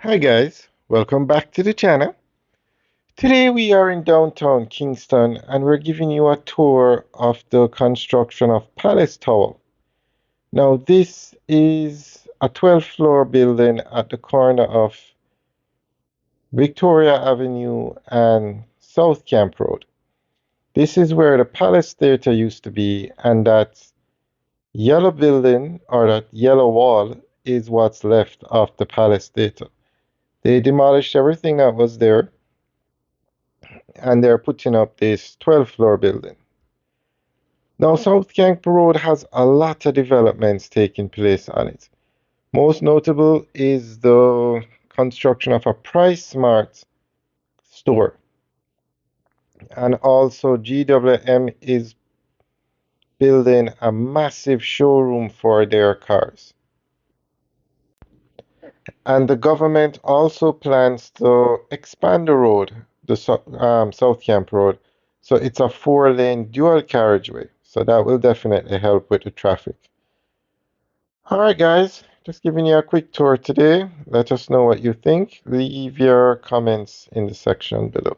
Hi guys, welcome back to the channel. Today we are in downtown Kingston and we're giving you a tour of the construction of Palace Tower. Now this is a 12th floor building at the corner of Victoria Avenue and South Camp Road. This is where the Palace Theatre used to be, and that yellow building or that yellow wall is what's left of the Palace Theatre. They demolished everything that was there and they're putting up this 12th floor building. Now, South Camp Road has a lot of developments taking place on it. Most notable is the construction of a Price Smart store, and also GWM is building a massive showroom for their cars. And the government also plans to expand the road, the South Camp Road, so it's a 4-lane dual carriageway. So that will definitely help with the traffic. All right, guys, just giving you a quick tour today. Let us know what you think. Leave your comments in the section below.